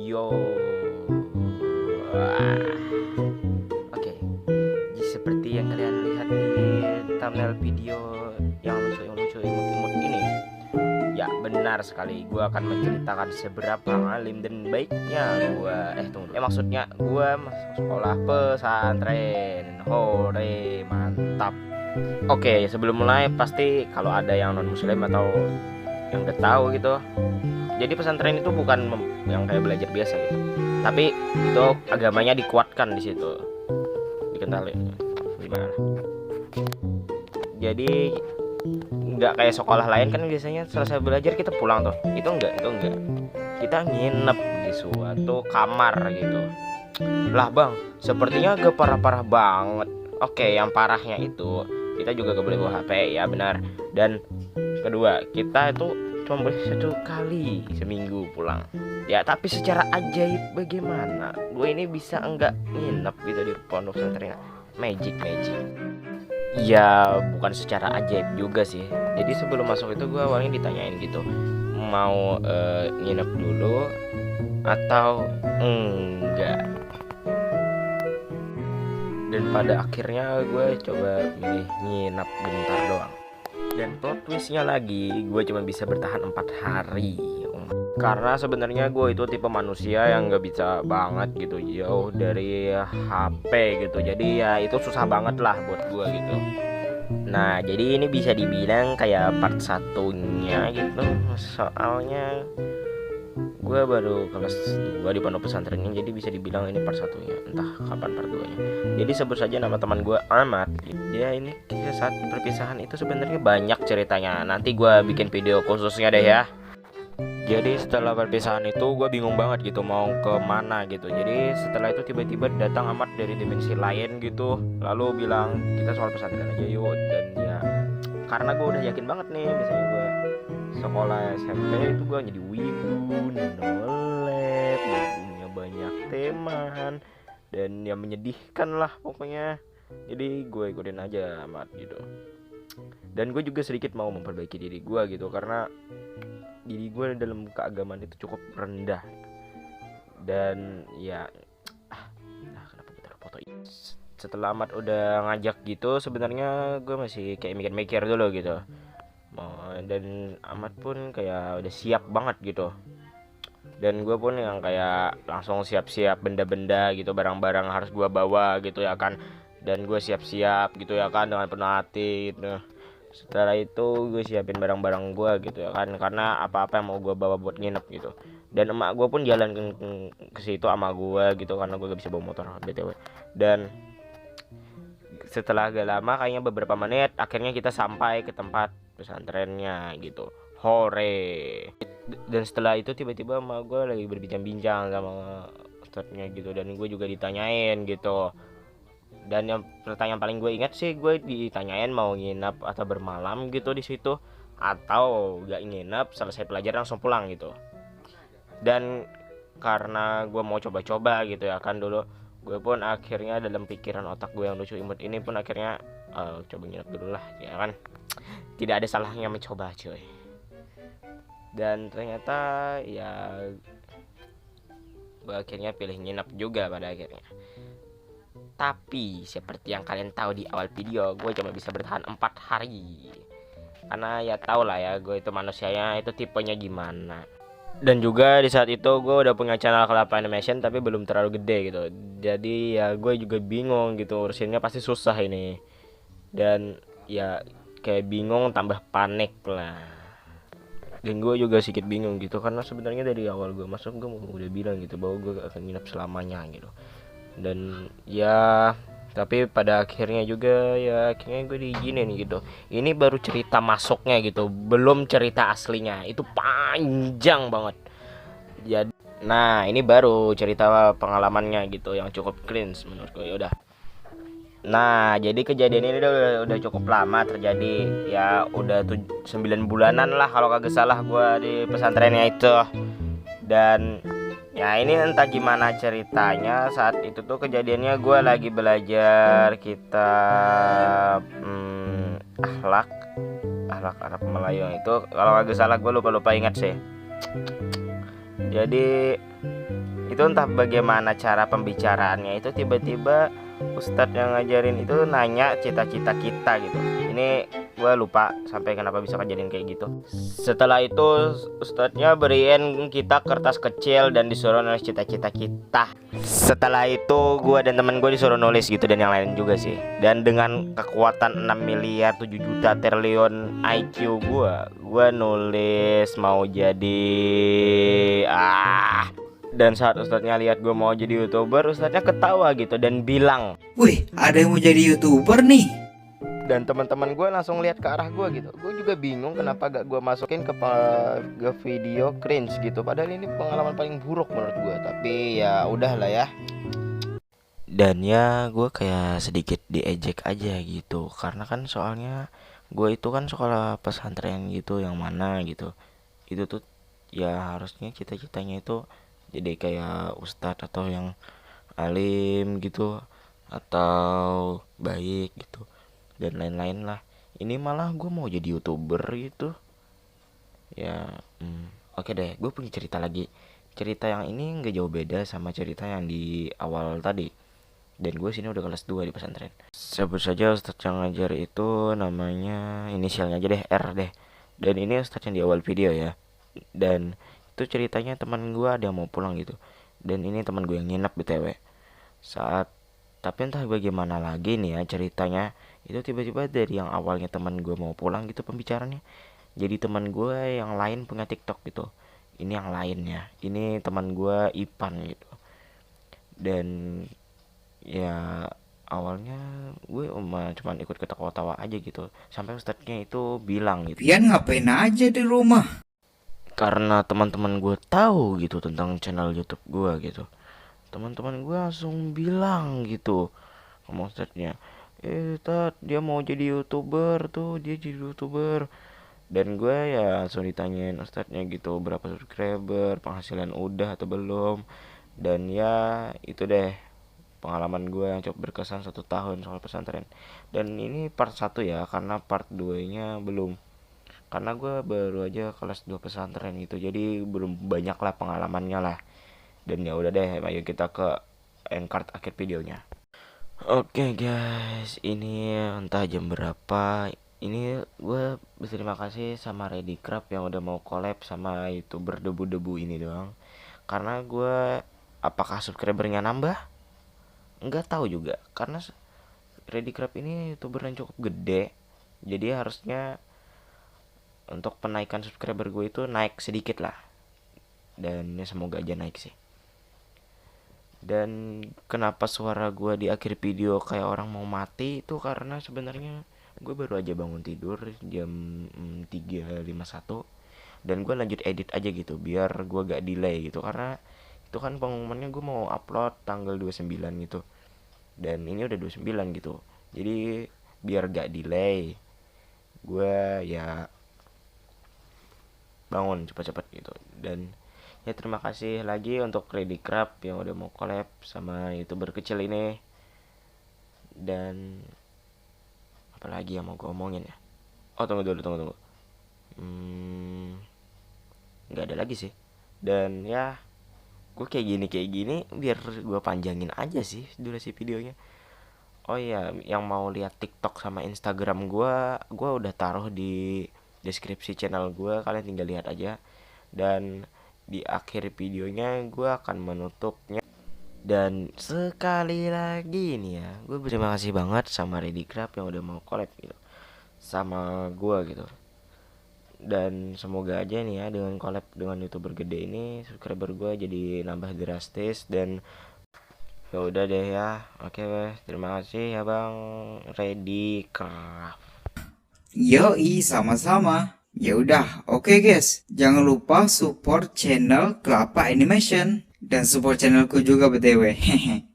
video. Wah. Oke, jadi seperti yang kalian lihat di thumbnail video yang lucu imut-imut ini, ya benar sekali, gue akan menceritakan seberapa alim dan baiknya maksudnya gue masuk sekolah pesantren. Hore, mantap. Oke, sebelum mulai pasti kalau ada yang non muslim atau yang udah tahu gitu, jadi pesantren itu bukan yang kayak belajar biasa gitu, tapi itu agamanya dikuatkan di situ, dikenalin gimana. Jadi nggak kayak sekolah lain kan biasanya selesai belajar kita pulang tuh. Itu enggak, kita nginep di suatu kamar gitu. Lah bang, sepertinya agak parah-parah banget. Oke, yang parahnya itu kita juga gak boleh bawa HP, ya benar. Dan kedua, kita itu cuma boleh 1 kali seminggu pulang. Ya tapi secara ajaib bagaimana gue ini bisa enggak nginep gitu di pondok pesantren? Magic. Ya bukan secara ajaib juga sih. Jadi sebelum masuk itu gue awalnya ditanyain gitu, mau nginep dulu atau enggak. Dan pada akhirnya gue coba milih nginep bentar doang. Dan plot twistnya lagi, gue cuma bisa bertahan 4 hari. Karena sebenarnya gue itu tipe manusia yang gak bisa banget gitu jauh dari HP gitu. Jadi ya itu susah banget lah buat gue gitu. Nah jadi ini bisa dibilang kayak part satunya gitu. Soalnya gue baru kelas 2 di pondok pesantren ini, jadi bisa dibilang ini part satunya. Entah kapan part 2 nya. Jadi sebut saja nama teman gue Ahmad. Dia ini kisah saat perpisahan itu sebenarnya banyak ceritanya. Nanti gue bikin video khususnya deh ya. Jadi setelah perpisahan itu gue bingung banget gitu mau ke mana gitu. Jadi setelah itu tiba-tiba datang Ahmad dari dimensi lain gitu, lalu bilang kita soal pesantren aja yuk. Dan ya karena gue udah yakin banget nih, biasanya gue sekolah SMP itu gue jadi wibu, nolep, punya banyak teman, dan ya menyedihkan lah pokoknya. Jadi gue ikutin aja Ahmad gitu. Dan gue juga sedikit mau memperbaiki diri gue gitu, karena diri gue dalam keagamaan itu cukup rendah. Dan ya kenapa gue taruh foto ini? Setelah Ahmad udah ngajak gitu, sebenarnya gue masih kayak mikir-mikir dulu gitu. Dan Ahmad pun kayak udah siap banget gitu. Dan gue pun yang kayak langsung siap-siap benda-benda gitu, barang-barang harus gue bawa gitu ya kan. Dan gue siap-siap gitu ya kan dengan penuh hati gitu. Setelah itu gue siapin barang-barang gue gitu ya kan, karena apa-apa yang mau gue bawa buat nginep gitu. Dan emak gue pun jalan ke situ sama gue gitu, karena gue gak bisa bawa motor BTW. Dan setelah agak lama, kayaknya beberapa menit, akhirnya kita sampai ke tempat pesantrennya gitu. Hore. Dan setelah itu tiba-tiba emak gue lagi berbincang-bincang sama ustadznya gitu, dan gue juga ditanyain gitu. Dan yang pertanyaan paling gue ingat sih, gue ditanyain mau nginep atau bermalam gitu di situ, atau gak nginep selesai pelajaran langsung pulang gitu. Dan karena gue mau coba-coba gitu ya kan dulu, gue pun akhirnya dalam pikiran otak gue yang lucu imut ini pun akhirnya coba nginep dulu lah ya kan. Tidak ada salahnya mencoba cuy. Dan ternyata ya gue akhirnya pilih nginep juga pada akhirnya. Tapi seperti yang kalian tahu di awal video, gue cuma bisa bertahan 4 hari. Karena ya tau lah ya, gue itu manusianya itu tipenya gimana. Dan juga di saat itu gue udah punya channel Kelapa Animation, tapi belum terlalu gede gitu. Jadi ya gue juga bingung gitu, urusinnya pasti susah ini. Dan ya kayak bingung tambah panik lah. Dan gue juga sedikit bingung gitu, karena sebenarnya dari awal gue masuk gue udah bilang gitu bahwa gue akan nginep selamanya gitu. Dan ya tapi pada akhirnya juga ya akhirnya gue diizinin gitu. Ini baru cerita masuknya gitu, belum cerita aslinya, itu panjang banget. Jadi nah ini baru cerita pengalamannya gitu yang cukup cringe menurut gue. Udah. Nah jadi kejadian ini udah cukup lama terjadi, ya udah 9 bulanan lah kalau kagak salah gue di pesantrennya itu. Dan ya ini entah gimana ceritanya, saat itu tuh kejadiannya gue lagi belajar kitab akhlak Arab Melayu itu, kalau agak salah gue lupa ingat sih. Jadi Itu entah bagaimana cara pembicaraannya, itu tiba-tiba ustadz yang ngajarin itu nanya cita-cita kita gitu. Ini gue lupa sampai kenapa bisa kejadian kayak gitu. Setelah itu ustadznya beriin kita kertas kecil dan disuruh nulis cita-cita kita. Setelah itu gue dan temen gue disuruh nulis gitu, dan yang lain juga sih. Dan dengan kekuatan 6 miliar 7 juta triliun IQ gue nulis mau jadi dan saat ustadznya lihat gue mau jadi YouTuber, ustadznya ketawa gitu dan bilang, "Wih, ada yang mau jadi YouTuber nih." Dan teman-teman gue langsung lihat ke arah gue gitu. Gue juga bingung kenapa gak gue masukin ke video cringe gitu. Padahal ini pengalaman paling buruk menurut gue. Tapi ya udahlah ya. Dan ya gue kayak sedikit diejek aja gitu. Karena kan soalnya gue itu kan sekolah pesantren gitu, yang mana gitu. Itu tuh ya harusnya cita-citanya itu jadi kayak ustadz atau yang alim gitu, atau baik gitu, dan lain-lain lah. Ini malah gue mau jadi YouTuber gitu ya. Oke deh, gue punya cerita lagi. Cerita yang ini gak jauh beda sama cerita yang di awal tadi. Dan gue sini udah kelas 2 di pesantren. Sebut saja ustadz yang ngajar itu namanya, inisialnya aja deh, R deh. Dan ini ustadz yang di awal video ya. Dan itu ceritanya teman gue ada yang mau pulang gitu. Dan ini teman gue yang nginep BTW. Tapi entah bagaimana lagi nih ya ceritanya, itu tiba-tiba dari yang awalnya teman gue mau pulang gitu pembicaranya, jadi teman gue yang lain punya TikTok gitu. Ini yang lainnya, ini teman gue Ipan gitu. Dan ya awalnya gue cuma ikut ketawa-tawa aja gitu, sampai ustadznya itu bilang gitu, "Pian ngapain aja di rumah?" karena teman-teman gue tahu gitu tentang channel YouTube gue gitu. Teman-teman gue langsung bilang gitu sama ustadznya, Tad, dia mau jadi YouTuber tuh, dia jadi YouTuber. Dan gue ya langsung ditanyain ustadznya gitu, berapa subscriber, penghasilan udah atau belum. Dan ya itu deh pengalaman gue yang cukup berkesan 1 tahun soal pesantren. Dan ini part 1 ya, karena part 2 nya belum, karena gue baru aja kelas 2 pesantren gitu, jadi belum banyak lah pengalamannya lah. Dan ya udah deh, ayo kita ke end card akhir videonya. Oke guys, ini entah jam berapa. Ini gue berterima kasih sama Readycraft yang udah mau collab sama YouTuber debu-debu ini doang. Karena gue, apakah subscribernya nambah? Enggak tahu juga, karena Readycraft ini YouTuber yang cukup gede. Jadi harusnya untuk penaikan subscriber gue itu naik sedikit lah. Dan ya semoga aja naik sih. Dan kenapa suara gue di akhir video kayak orang mau mati, itu karena sebenarnya gue baru aja bangun tidur jam 3.51. Dan gue lanjut edit aja gitu biar gue gak delay gitu, karena itu kan pengumumannya gue mau upload tanggal 29 gitu. Dan ini udah 29 gitu. Jadi biar gak delay, gue ya bangun cepat-cepat gitu. Dan ya terima kasih lagi untuk Readycraft yang udah mau collab sama YouTuber kecil ini. Dan apalagi yang mau gue omongin ya, tunggu dulu. Nggak ada lagi sih. Dan ya gue kayak gini biar gue panjangin aja sih durasi videonya. Oh iya, yang mau lihat TikTok sama Instagram gue udah taruh di deskripsi channel gue, kalian tinggal lihat aja. Dan di akhir videonya gue akan menutupnya. Dan sekali lagi nih ya, gue berterima kasih banget sama Readycraft yang udah mau collab gitu sama gue gitu. Dan semoga aja nih ya, dengan collab dengan YouTuber gede ini, subscriber gue jadi nambah drastis. Dan ya udah deh ya. Oke, terima kasih ya Bang Readycraft. Yoi, sama-sama. Ya udah, oke guys. Jangan lupa support channel Kelapa Animation dan support channelku juga BTW. Hehe.